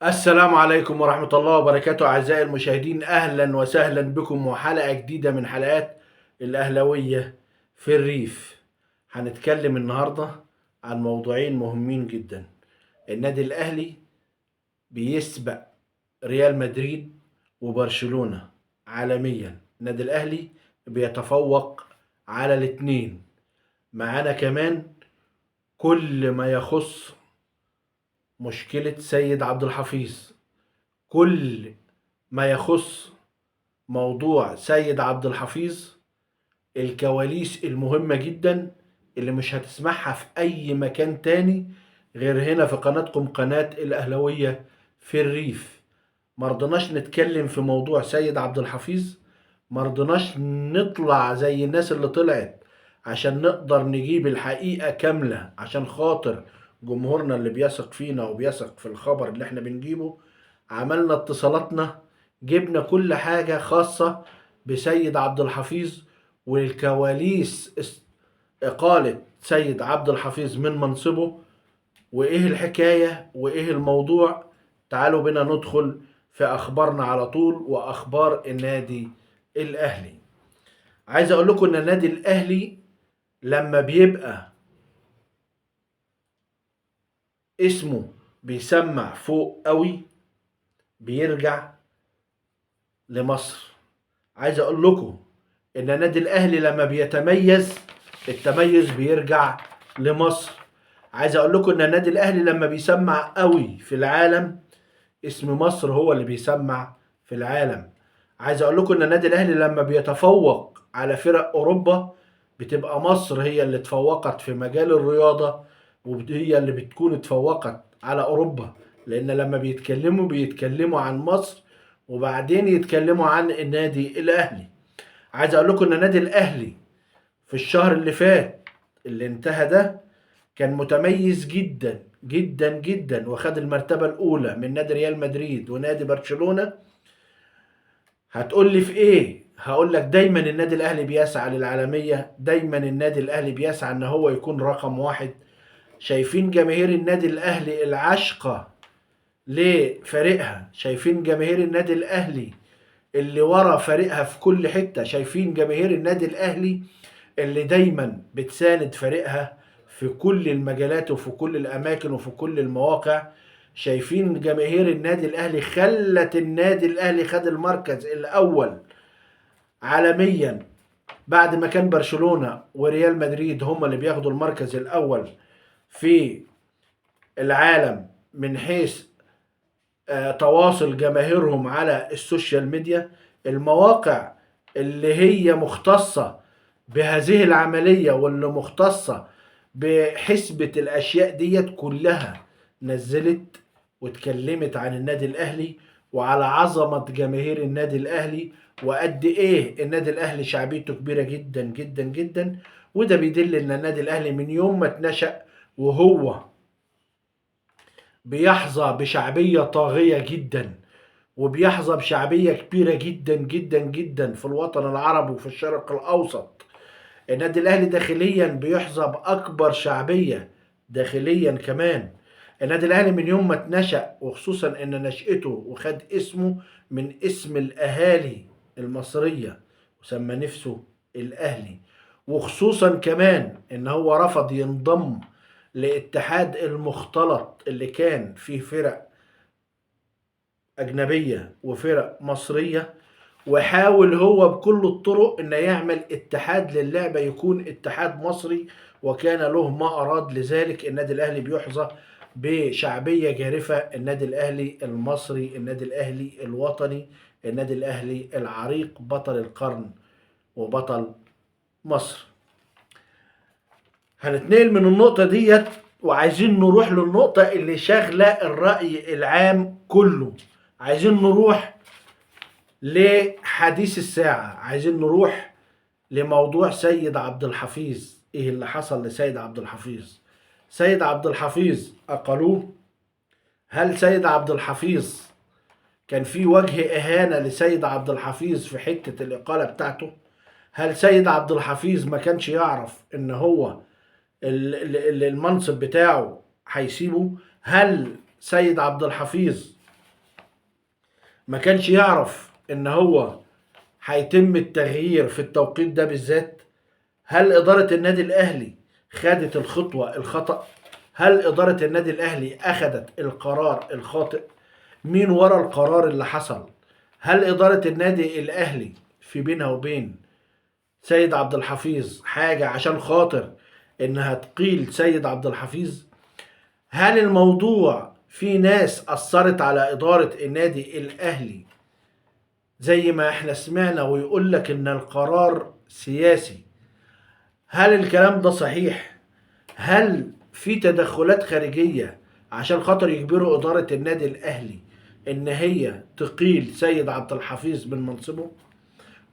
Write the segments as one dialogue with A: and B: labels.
A: السلام عليكم ورحمة الله وبركاته أعزائي المشاهدين، أهلا وسهلا بكم وحلقة جديدة من حلقات الأهلوية في الريف. هنتكلم النهاردة عن موضوعين مهمين جدا. النادي الأهلي بيسبق ريال مدريد وبرشلونة عالميا. النادي الأهلي بيتفوق على الاتنين. معانا كمان كل ما يخص مشكلة سيد عبد الحفيظ، كل ما يخص موضوع سيد عبد الحفيظ، الكواليس المهمة جدا اللي مش هتسمعها في أي مكان تاني غير هنا في قناتكم، قناة الأهلوية في الريف. مرضناش نتكلم في موضوع سيد عبد الحفيظ، مرضناش نطلع زي الناس اللي طلعت عشان نقدر نجيب الحقيقة كاملة، عشان خاطر جمهورنا اللي بيثق فينا وبيثق في الخبر اللي احنا بنجيبه. عملنا اتصالاتنا، جبنا كل حاجة خاصة بسيد عبد الحفيظ والكواليس إقالة سيد عبد الحفيظ من منصبه، وإيه الحكاية وإيه الموضوع. تعالوا بنا ندخل في أخبارنا على طول، وأخبار النادي الأهلي. عايز أقول لكم إن النادي الأهلي لما بيبقى اسمه بيسمع فوق قوي بيرجع لمصر. عايز اقول لكم ان النادي الاهلي لما بيتميز التميز بيرجع لمصر. عايز اقول لكم ان النادي الاهلي لما بيسمع قوي في العالم، اسم مصر هو اللي بيسمع في العالم. عايز اقول لكم ان النادي الاهلي لما بيتفوق على فرق اوروبا بتبقى مصر هي اللي اتفوقت في مجال الرياضة، وهي اللي بتكون اتفوقت على اوروبا، لان لما بيتكلموا عن مصر وبعدين يتكلموا عن النادي الاهلي. عايز اقول لكم ان النادي الاهلي في الشهر اللي فات اللي انتهى ده كان متميز جدا جدا جدا، وخد المرتبة الاولى من نادي ريال مدريد ونادي برشلونة. هتقول لي في ايه؟ هقول لك دايما النادي الاهلي بيسعى للعالمية، دايما النادي الاهلي بيسعى ان هو يكون رقم واحد. شايفين جماهير النادي الاهلي العشقة لفريقها، شايفين جماهير النادي الاهلي اللي ورا فريقها في كل حتة، شايفين جماهير النادي الاهلي اللي دايما بتساند فريقها في كل المجالات وفي كل الاماكن وفي كل المواقع. شايفين جماهير النادي الاهلي خلت النادي الاهلي خد المركز الاول عالميا، بعد ما كان برشلونة وريال مدريد هما اللي بياخدوا المركز الاول في العالم من حيث تواصل جماهيرهم على السوشيال ميديا. المواقع اللي هي مختصة بهذه العملية واللي مختصة بحسبة الأشياء ديت كلها نزلت واتكلمت عن النادي الأهلي وعلى عظمة جماهير النادي الأهلي، وقد إيه النادي الأهلي شعبيته كبيرة جدا جدا جدا. وده بيدل إن النادي الأهلي من يوم ما اتنشأ وهو بيحظى بشعبية طاغية جدا، وبيحظى بشعبية كبيرة جدا جدا جدا في الوطن العربي وفي الشرق الأوسط. النادي الأهلي داخليا بيحظى بأكبر شعبية داخليا كمان. النادي الأهلي من يوم ما اتنشأ، وخصوصا إن نشأته وخد اسمه من اسم الأهالي المصرية وسمى نفسه الأهلي، وخصوصا كمان إن هو رفض ينضم لاتحاد المختلط اللي كان فيه فرق أجنبية وفرق مصرية، وحاول هو بكل الطرق إنه يعمل اتحاد للعبة يكون اتحاد مصري، وكان له ما أراد لذلك. النادي الأهلي بيحظى بشعبية جارفة، النادي الأهلي المصري، النادي الأهلي الوطني، النادي الأهلي العريق، بطل القرن وبطل مصر. هنتنقل من النقطة ديت وعايزين نروح للنقطة اللي شاغلة الرأي العام كله. عايزين نروح لحديث الساعة، عايزين نروح لموضوع سيد عبد الحفيظ. ايه اللي حصل لسيد عبد الحفيظ؟ سيد عبد الحفيظ أقلوه. هل سيد عبد الحفيظ كان في وجه إهانة لسيد عبد الحفيظ في حتة الإقالة بتاعته؟ هل سيد عبد الحفيظ ما كانش يعرف ان هو المنصب بتاعه هيسيبه؟ هل سيد عبد الحفيظ ما كانش يعرف ان هو هيتم التغيير في التوقيت ده بالذات؟ هل إدارة النادي الأهلي خدت الخطوة الخطأ؟ هل إدارة النادي الأهلي أخدت القرار الخاطئ؟ مين ورا القرار اللي حصل؟ هل إدارة النادي الأهلي في بينها وبين سيد عبد الحفيظ حاجة عشان خاطر إنها تقيل سيد عبد الحفيظ؟ هل الموضوع في ناس أثرت على إدارة النادي الأهلي زي ما احنا سمعنا ويقول لك إن القرار سياسي؟ هل الكلام ده صحيح؟ هل في تدخلات خارجية عشان خاطر يجبروا إدارة النادي الأهلي إن هي تقيل سيد عبد الحفيظ من منصبه؟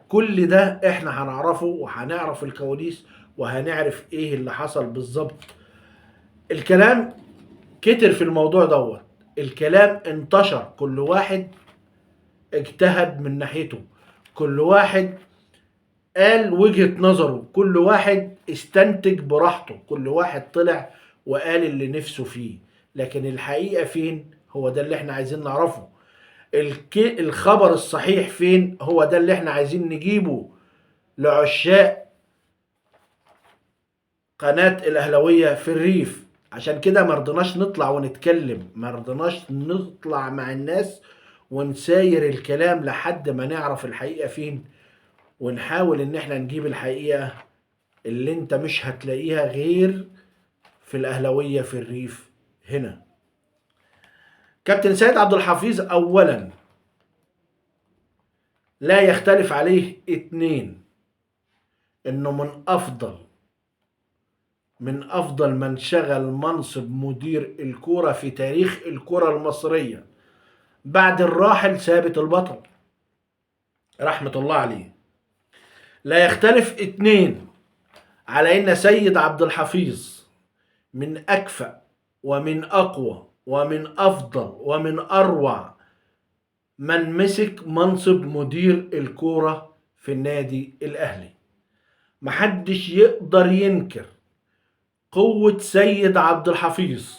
A: كل ده إحنا هنعرفه، وهنعرف الكواليس، وهنعرف إيه اللي حصل بالظبط. الكلام كتر في الموضوع دوت، الكلام انتشر، كل واحد اجتهد من ناحيته، كل واحد قال وجهة نظره، كل واحد استنتج براحته، كل واحد طلع وقال اللي نفسه فيه. لكن الحقيقة فين؟ هو ده اللي احنا عايزين نعرفه. الخبر الصحيح فين؟ هو ده اللي احنا عايزين نجيبه لعشاق قناة الأهلوية في الريف. عشان كده مرضناش نطلع ونتكلم، مرضناش نطلع مع الناس ونساير الكلام لحد ما نعرف الحقيقة فين، ونحاول ان احنا نجيب الحقيقة اللي انت مش هتلاقيها غير في الأهلوية في الريف هنا. كابتن سيد عبد الحفيظ أولا لا يختلف عليه اتنين انه من افضل من شغل منصب مدير الكرة في تاريخ الكرة المصرية بعد الراحل ثابت البطل رحمة الله عليه. لا يختلف اتنين على ان سيد عبد الحفيظ من اكفأ ومن اقوى ومن افضل ومن اروع من مسك منصب مدير الكورة في النادي الاهلي. محدش يقدر ينكر قوة سيد عبد الحفيظ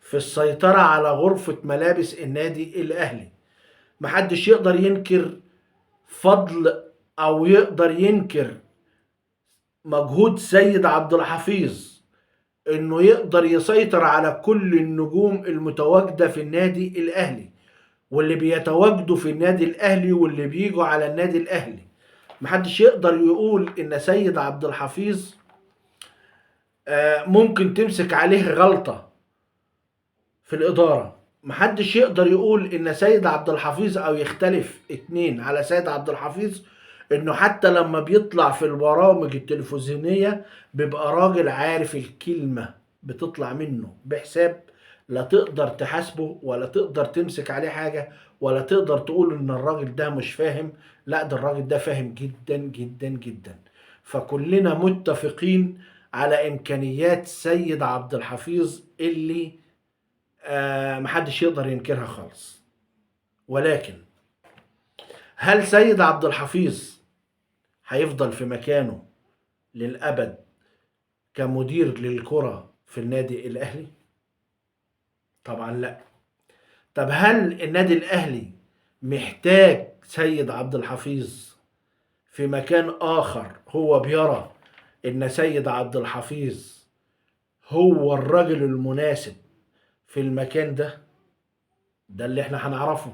A: في السيطرة على غرفة ملابس النادي الاهلي. محدش يقدر ينكر فضل او يقدر ينكر مجهود سيد عبد الحفيظ انه يقدر يسيطر على كل النجوم المتواجدة في النادي الاهلي، واللي بيتواجدوا في النادي الاهلي واللي بيجوا على النادي الاهلي. محدش يقدر يقول ان سيد عبد الحفيظ ممكن تمسك عليه غلطة في الادارة. محدش يقدر يقول ان سيد عبد الحفيظ او يختلف اتنين على سيد عبد الحفيظ انه حتى لما بيطلع في البرامج التلفزيونية بيبقى راجل عارف الكلمة بتطلع منه بحساب، لا تقدر تحاسبه ولا تقدر تمسك عليه حاجة ولا تقدر تقول ان الراجل ده مش فاهم. لا، ده الراجل ده فاهم جدا جدا جدا. فكلنا متفقين على امكانيات سيد عبد الحفيظ اللي محدش يقدر ينكرها خالص. ولكن هل سيد عبد الحفيظ هيفضل في مكانه للأبد كمدير للكرة في النادي الأهلي؟ طبعا لا. طب هل النادي الأهلي محتاج سيد عبد الحفيظ في مكان آخر هو بيرى إن سيد عبد الحفيظ هو الرجل المناسب في المكان ده؟ ده اللي احنا هنعرفه.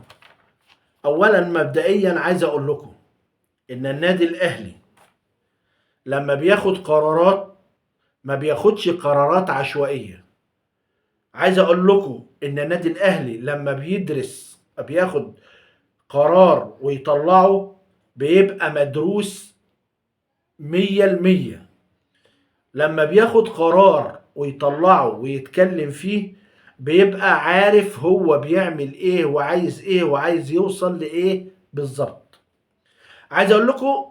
A: أولا مبدئيا عايز أقول لكم إن النادي الأهلي لما بياخد قرارات ما بياخدش قرارات عشوائية. عايز اقول لكم ان النادي الاهلي لما بياخد قرار ويطلعه بيبقى مدروس 100%. لما بياخد قرار ويطلعه ويتكلم فيه بيبقى عارف هو بيعمل ايه وعايز ايه وعايز يوصل لايه بالظبط. عايز اقول لكم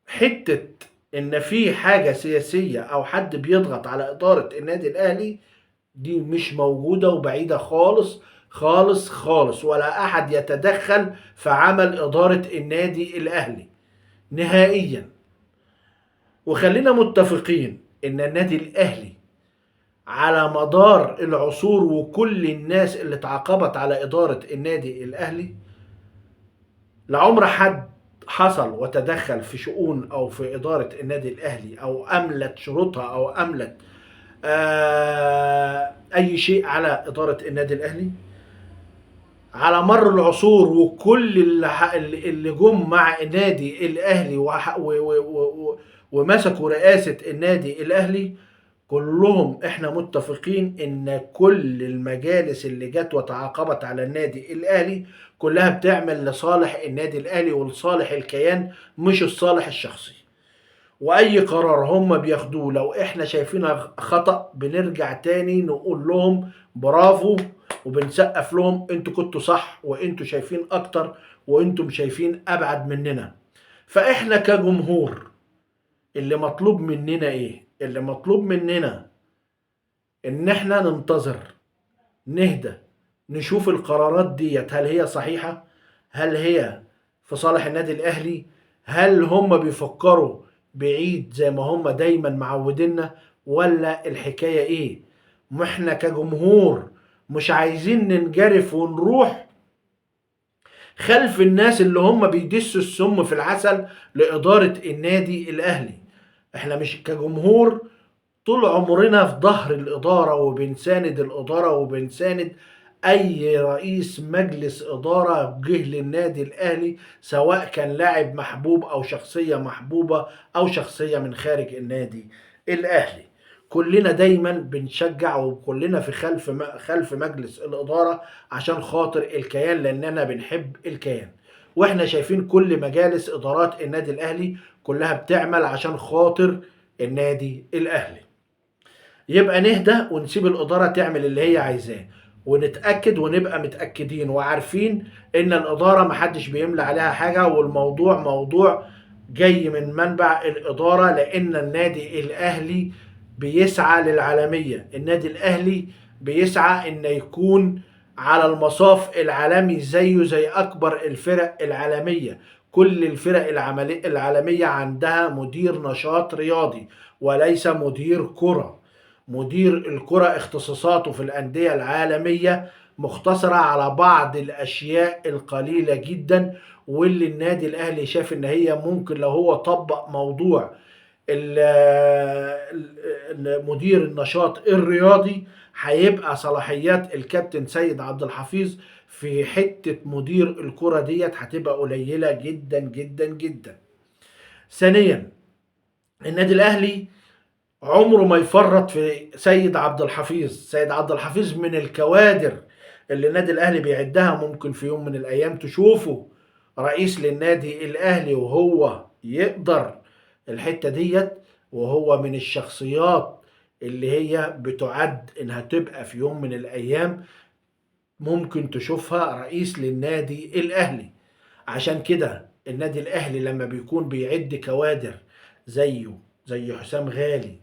A: حتة ان في حاجة سياسية او حد بيضغط على ادارة النادي الاهلي دي مش موجودة وبعيدة خالص خالص خالص، ولا احد يتدخل في عمل ادارة النادي الاهلي نهائيا. وخلينا متفقين ان النادي الاهلي على مدار العصور وكل الناس اللي اتعاقبت على ادارة النادي الاهلي لعمر حد حصل وتدخل في شؤون او في اداره النادي الاهلي او املت شروطها او املت اي شيء على اداره النادي الاهلي على مر العصور. وكل اللي جم مع النادي الاهلي ومسكوا رئاسه النادي الاهلي، كلهم احنا متفقين ان كل المجالس اللي جت وتعاقبت على النادي الاهلي كلها بتعمل لصالح النادي الاهلي ولصالح الكيان، مش الصالح الشخصي. واي قرار هم بياخدوه لو احنا شايفينها خطأ بنرجع تاني نقول لهم برافو، وبنسقف لهم انتوا كنتوا صح، وانتوا شايفين اكتر، وانتم شايفين ابعد مننا. فاحنا كجمهور اللي مطلوب مننا ايه؟ اللي مطلوب مننا ان احنا ننتظر، نهدى، نشوف القرارات ديت هل هي صحيحة، هل هي في صالح النادي الاهلي، هل هم بيفكروا بعيد زي ما هم دايما معوديننا، ولا الحكاية ايه؟ ما احنا كجمهور مش عايزين ننجرف ونروح خلف الناس اللي هم بيدسوا السم في العسل لإدارة النادي الأهلي. احنا مش كجمهور طول عمرنا في ظهر الإدارة وبنساند الإدارة وبنساند أي رئيس مجلس إدارة جه للنادي الأهلي، سواء كان لاعب محبوب أو شخصية محبوبة أو شخصية من خارج النادي الأهلي. كلنا دايما بنشجع وكلنا في خلف مجلس الإدارة عشان خاطر الكيان، لأننا بنحب الكيان. واحنا شايفين كل مجالس إدارات النادي الأهلي كلها بتعمل عشان خاطر النادي الأهلي. يبقى نهدى ونسيب الإدارة تعمل اللي هي عايزاه، ونتأكد ونبقى متأكدين وعارفين إن الإدارة محدش بيملى عليها حاجة، والموضوع موضوع جاي من منبع الإدارة، لأن النادي الأهلي بيسعى للعالمية. النادي الأهلي بيسعى إن يكون على المصاف العالمي زيه زي أكبر الفرق العالمية. كل الفرق العالمية عندها مدير نشاط رياضي وليس مدير كرة. مدير الكرة اختصاصاته في الأندية العالمية مختصرة على بعض الأشياء القليلة جدا، واللي النادي الأهلي شاف إن هي ممكن لو هو طبق موضوع مدير النشاط الرياضي هيبقى صلاحيات الكابتن سيد عبد الحفيظ في حتة مدير الكرة ديت هتبقى قليلة جدا جدا جدا. ثانيا، النادي الأهلي عمره ما يفرط في سيد عبد الحفيظ. سيد عبد الحفيظ من الكوادر اللي النادي الاهلي بيعدها. ممكن في يوم من الايام تشوفه رئيس للنادي الاهلي وهو يقدر الحتة ديت، وهو من الشخصيات اللي هي بتعد انها تبقى في يوم من الايام ممكن تشوفها رئيس للنادي الاهلي. عشان كده النادي الاهلي لما بيكون بيعد كوادر زيه زي حسام غالي،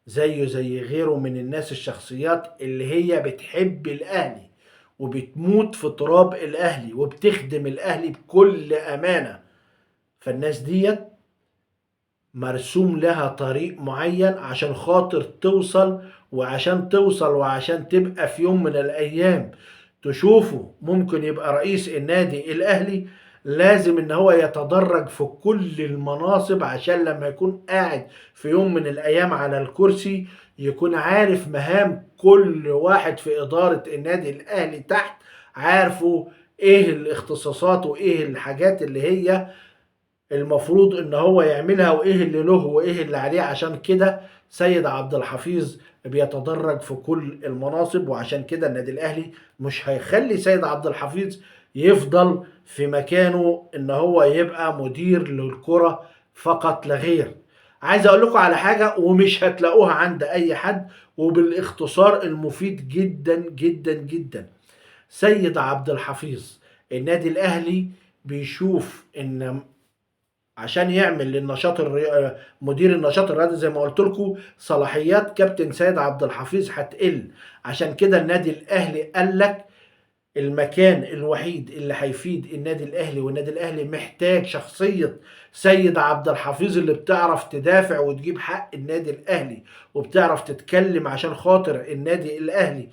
A: زيه زي غيره من الناس الشخصيات اللي هي بتحب الاهلي وبتموت في تراب الاهلي وبتخدم الاهلي بكل امانة، فالناس ديت مرسوم لها طريق معين عشان خاطر توصل، وعشان تبقى في يوم من الايام تشوفه ممكن يبقى رئيس النادي الاهلي. لازم ان هو يتدرج في كل المناصب عشان لما يكون قاعد في يوم من الايام على الكرسي يكون عارف مهام كل واحد في ادارة النادي الاهلي تحت، عارفه ايه الاختصاصات وايه الحاجات اللي هي المفروض ان هو يعملها، وايه اللي له وايه اللي عليه. عشان كده سيد عبد الحفيظ بيتدرج في كل المناصب، وعشان كده النادي الاهلي مش هيخلي سيد عبد الحفيظ يفضل في مكانه ان هو يبقى مدير للكرة فقط لا غير. عايز اقول لكم على حاجة ومش هتلاقوها عند اي حد، وبالاختصار المفيد جدا جدا جدا. سيد عبد الحفيظ النادي الاهلي بيشوف ان عشان يعمل مدير النشاط الرياضي زي ما قلت لكم صلاحيات كابتن سيد عبد الحفيظ هتقل. عشان كده النادي الاهلي قال لك المكان الوحيد اللي هيفيد النادي الاهلي، والنادي الاهلي محتاج شخصية سيد عبد الحفيظ اللي بتعرف تدافع وتجيب حق النادي الاهلي وبتعرف تتكلم عشان خاطر النادي الاهلي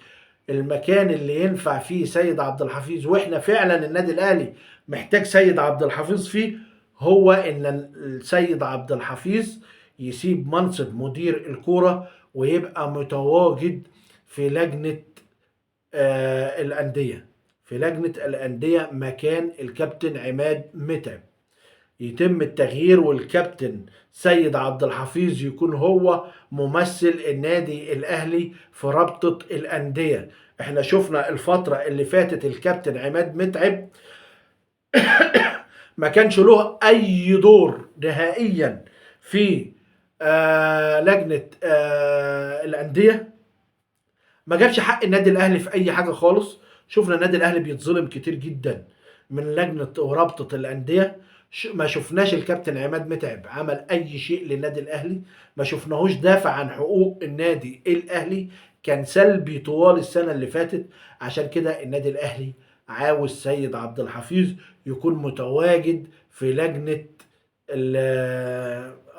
A: المكان اللي ينفع فيه سيد عبد الحفيظ، واحنا فعلا النادي الاهلي محتاج سيد عبد الحفيظ فيه، هو ان السيد عبد الحفيظ يسيب منصب مدير الكوره ويبقى متواجد في لجنه الانديه، في لجنه الانديه مكان الكابتن عماد متعب. يتم التغيير والكابتن سيد عبد الحفيظ يكون هو ممثل النادي الاهلي في رابطة الاندية. احنا شفنا الفترة اللي فاتت الكابتن عماد متعب ما كانش له اي دور نهائيا في لجنة الاندية، ما جابش حق النادي الاهلي في اي حاجة خالص. شفنا النادي الاهلي بيتظلم كتير جدا من لجنة ورابطة الاندية. ما شفناش الكابتن عماد متعب عمل اي شيء للنادي الاهلي، ما شفناهوش دافع عن حقوق النادي الاهلي، كان سلبي طوال السنة اللي فاتت. عشان كده النادي الاهلي عاوز سيد عبد الحفيظ يكون متواجد في لجنة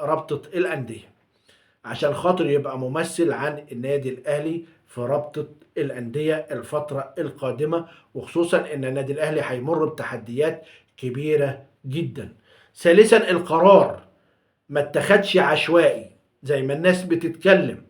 A: رابطة الاندية، عشان خاطر يبقى ممثل عن النادي الاهلي في رابطة الاندية الفترة القادمة، وخصوصا ان النادي الاهلي هيمر بتحديات كبيرة جدا. ثالثا، القرار ما اتخدش عشوائي زي ما الناس بتتكلم،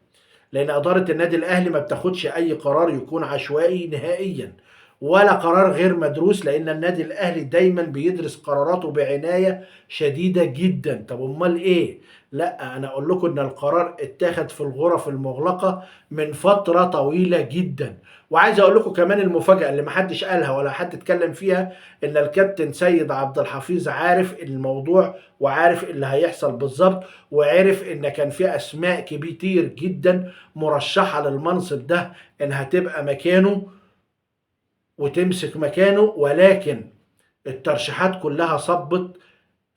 A: لان ادارة النادي الاهلي ما بتاخدش اي قرار يكون عشوائي نهائيا ولا قرار غير مدروس، لان النادي الاهلي دايما بيدرس قراراته بعناية شديدة جدا. طب امال ايه؟ لا، انا اقول لكم ان القرار اتاخد في الغرف المغلقة من فترة طويلة جدا. وعايز اقول لكم كمان المفاجأة اللي محدش قالها ولا حد اتكلم فيها، ان الكابتن سيد عبد الحفيظ عارف الموضوع وعارف اللي هيحصل بالظبط، وعارف ان كان في اسماء كتير جدا مرشحة للمنصب ده انها تبقى مكانه وتمسك مكانه، ولكن الترشيحات كلها صبت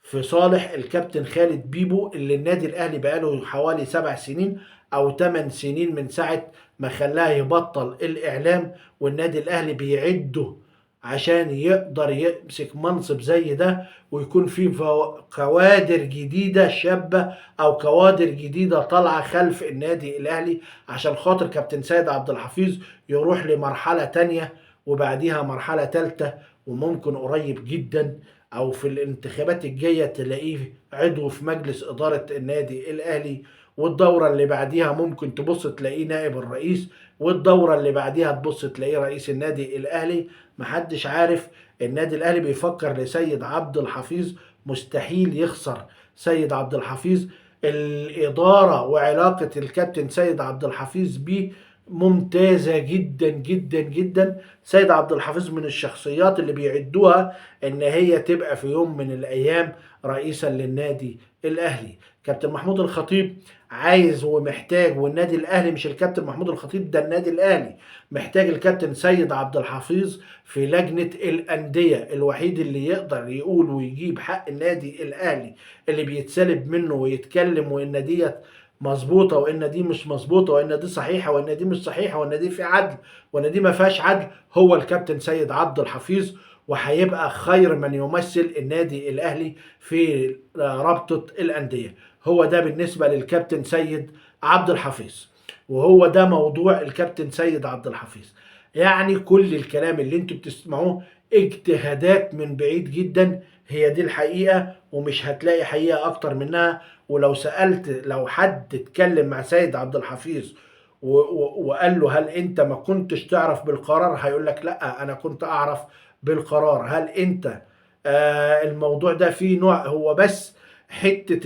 A: في صالح الكابتن خالد بيبو، اللي النادي الاهلي بقاله حوالي 7 سنين او 8 سنين من ساعة ما خلاه يبطل الاعلام، والنادي الاهلي بيعده عشان يقدر يمسك منصب زي ده، ويكون في كوادر جديدة شابة او كوادر جديدة طالعة خلف النادي الاهلي، عشان خاطر كابتن سيد عبد الحفيظ يروح لمرحلة تانية وبعديها مرحلة تالتة، وممكن قريب جدا او في الانتخابات الجايه تلاقيه عضو في مجلس اداره النادي الاهلي، والدوره اللي بعديها ممكن تبص تلاقيه نائب الرئيس، والدوره اللي بعديها تبص تلاقيه رئيس النادي الاهلي. محدش عارف. النادي الاهلي بيفكر لسيد عبد الحفيظ، مستحيل يخسر سيد عبد الحفيظ. الاداره وعلاقه الكابتن سيد عبد الحفيظ بيه ممتازة جدا جدا جدا. سيد عبد الحفيظ من الشخصيات اللي بيعدوها ان هي تبقى في يوم من الايام رئيسا للنادي الاهلي. كابتن محمود الخطيب عايز ومحتاج، والنادي الاهلي مش الكابتن محمود الخطيب ده، النادي الاهلي محتاج الكابتن سيد عبد الحفيظ في لجنة الاندية، الوحيد اللي يقدر يقول ويجيب حق النادي الاهلي اللي بيتسلب منه ويتكلم، وان ديت مظبوطه وان دي مش مظبوطه، وان دي صحيحه وان دي مش صحيحه، وان دي في عدل وان دي ما فيهاش عدل، هو الكابتن سيد عبد الحفيظ. وهيبقى خير من يمثل النادي الاهلي في رابطه الانديه. هو ده بالنسبه للكابتن سيد عبد الحفيظ، وهو ده موضوع الكابتن سيد عبد الحفيظ. يعني كل الكلام اللي انتوا بتسمعوه اجتهادات من بعيد جدا، هي دي الحقيقه ومش هتلاقي حقيقه اكتر منها. ولو سألت، لو حد اتكلم مع سيد عبد الحفيظ وقال له هل انت ما كنتش تعرف بالقرار، هيقول لك لا انا كنت اعرف بالقرار. هل انت الموضوع ده فيه نوع، هو بس حتة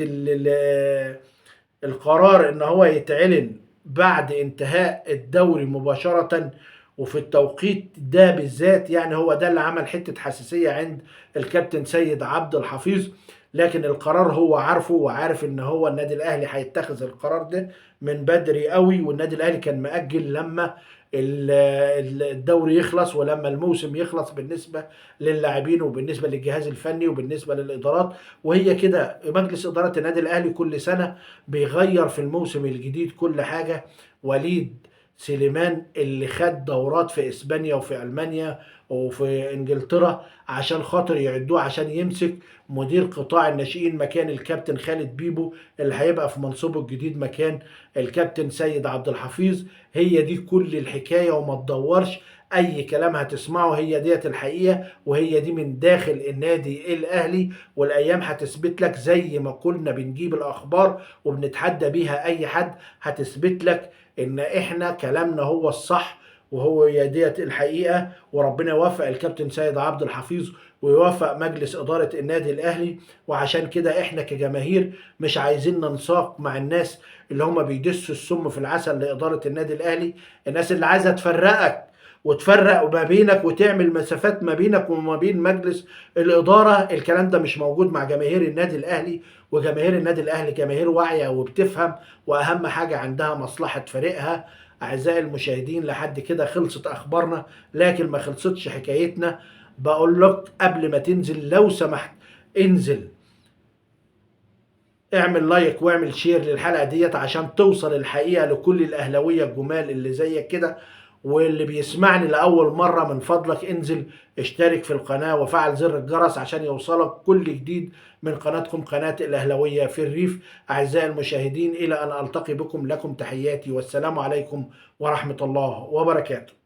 A: القرار ان هو يتعلن بعد انتهاء الدوري مباشرة وفي التوقيت ده بالذات، يعني هو ده اللي عمل حتة حساسية عند الكابتن سيد عبد الحفيظ. لكن القرار هو عارفه، وعارف ان هو النادي الاهلي هيتخذ القرار ده من بدري قوي، والنادي الاهلي كان مأجل لما الدوري يخلص ولما الموسم يخلص، بالنسبة للاعبين وبالنسبة للجهاز الفني وبالنسبة للإدارات. وهي كده مجلس إدارة النادي الأهلي كل سنة بيغير في الموسم الجديد كل حاجة. وليد سليمان اللي خد دورات في اسبانيا وفي المانيا وفي انجلترا عشان خاطر يعدوه عشان يمسك مدير قطاع الناشئين مكان الكابتن خالد بيبو اللي هيبقى في منصبه الجديد مكان الكابتن سيد عبد الحفيظ. هي دي كل الحكاية، وما تدورش اي كلام هتسمعه، هي ديت الحقيقة، وهي دي من داخل النادي الاهلي. والايام هتثبت لك زي ما كنا بنجيب الاخبار وبنتحدى بيها اي حد، هتثبت لك ان احنا كلامنا هو الصح وهو هي ديت الحقيقة. وربنا يوفق الكابتن سيد عبد الحفيظ ويوفق مجلس إدارة النادي الأهلي. وعشان كده احنا كجماهير مش عايزين ننساق مع الناس اللي هم بيدسوا السم في العسل لإدارة النادي الأهلي، الناس اللي عايزة تفرقك وتفرق ما بينك وتعمل مسافات ما بينك وما بين مجلس الإدارة. الكلام ده مش موجود مع جماهير النادي الأهلي. وجماهير النادي الأهلي جماهير واعية وبتفهم، وأهم حاجة عندها مصلحة فريقها. أعزائي المشاهدين، لحد كده خلصت أخبارنا، لكن ما خلصتش حكايتنا. بقول لك قبل ما تنزل لو سمحت انزل اعمل لايك واعمل شير للحلقة ديت عشان توصل الحقيقة لكل الأهلاوية الجمال اللي زيك كده. واللي بيسمعني لأول مرة، من فضلك انزل اشترك في القناة وفعل زر الجرس عشان يوصلك كل جديد من قناتكم قناة الأهلاوية في الريف. أعزائي المشاهدين، إلى أن ألتقي بكم، لكم تحياتي والسلام عليكم ورحمة الله وبركاته.